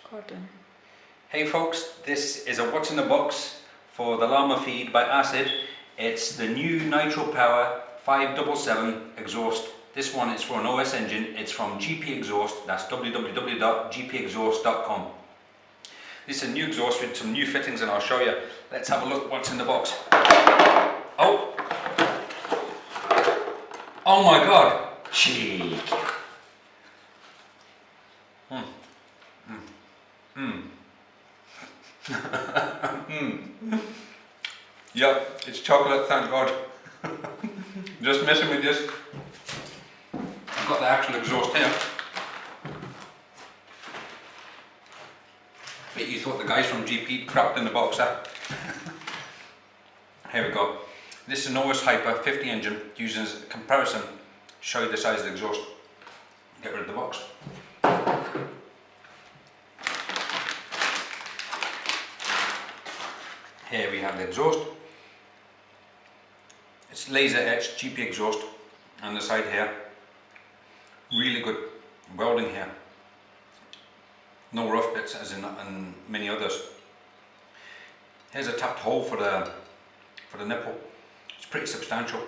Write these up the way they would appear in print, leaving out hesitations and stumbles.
Cotton. Hey folks, this is a what's in the box for the llama feed by Acid. It's the new NitroPower 577 exhaust. This one is for an OS engine. It's from GP Exhaust. That's www.gpexhaust.com. This is a new exhaust with some new fittings and I'll show you. Let's have a look what's in the box. Oh! Oh my god! Cheeky! Yep, it's chocolate, thank God. Just messing with this. I've got the actual exhaust here. But you thought the guys from GP crapped in the box, huh? Here we go. This is an OS Hyper 50 engine, using as a comparison, show you the size of the exhaust. Get rid of the box. Here we have the exhaust. It's laser etched GP exhaust on the side here. Really good welding here. No rough bits as in many others. Here's a tapped hole for the nipple. It's pretty substantial.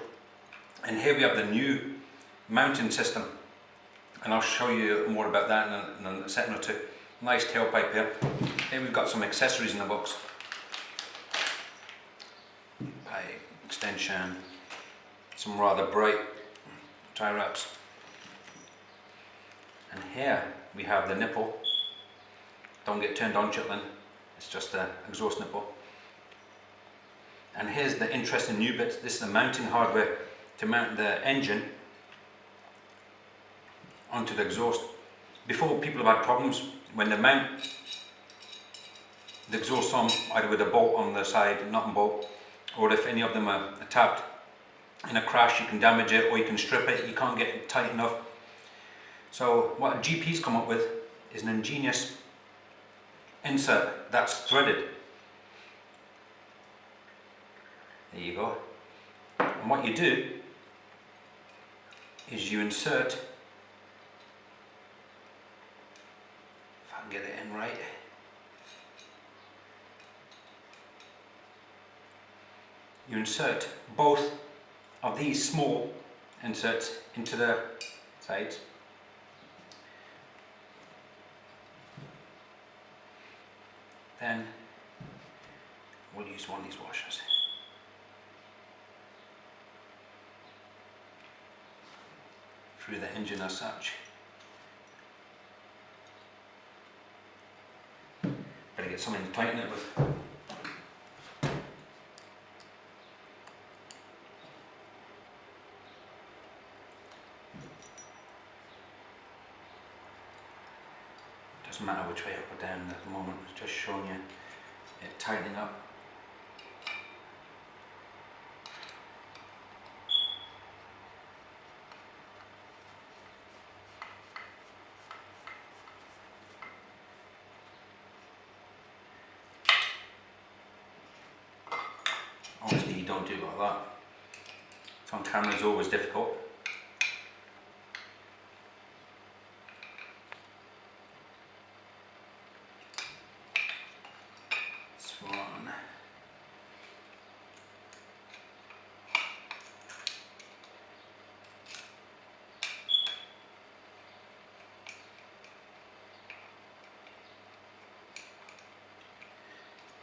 And here we have the new mounting system. And I'll show you more about that in a second or two. Nice tailpipe here. Here we've got some accessories in the box. Pipe extension, some rather bright tie wraps, and here we have the nipple. Don't get turned on, chitlin, it's just the exhaust nipple. And here's the interesting new bits. This is the mounting hardware to mount the engine onto the exhaust. Before, people have had problems when they mount the exhaust on either with a bolt on the side, nut and bolt, or if any of them are tapped. In a crash you can damage it or you can strip it, you can't get it tight enough. So what GP's come up with is an ingenious insert that's threaded. There you go. And what you do is you insert, if I can get it in right, you insert both of these small inserts into the sides. Then we'll use one of these washers. Through the engine as such. Better get something to tighten it with. Doesn't matter which way up or down at the moment, it's just showing you it tightening up. Obviously you don't do it like that. It's on camera, is always difficult. One.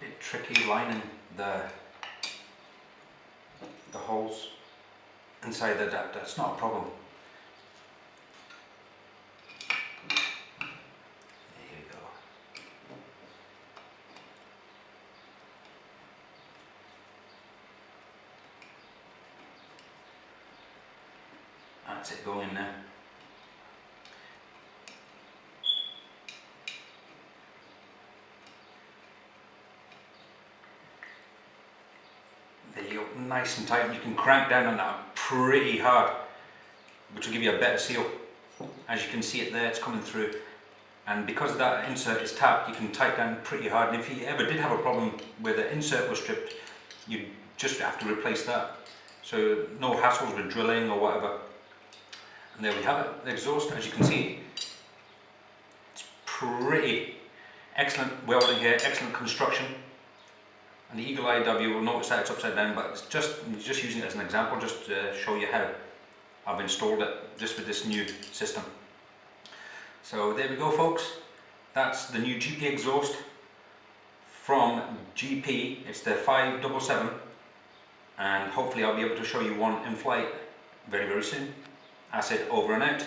Bit tricky lining the holes inside the adapter. It's not a problem. That's it going in there. There you go, nice and tight. You can crank down on that pretty hard, which will give you a better seal. As you can see it there, it's coming through. And because that insert is tapped, you can tighten down pretty hard. And if you ever did have a problem where the insert was stripped, you just have to replace that. So no hassles with drilling or whatever. And there we have it, the exhaust. As you can see, it's pretty Excellent welding here, excellent construction. And the eagle-eyed W will notice that it's upside down, but it's just using it as an example, just to show you how I've installed it just with this new system. So there we go, folks. That's the new GP exhaust from GP. It's the 577, and hopefully I'll be able to show you one in flight very, very soon. I said over and out.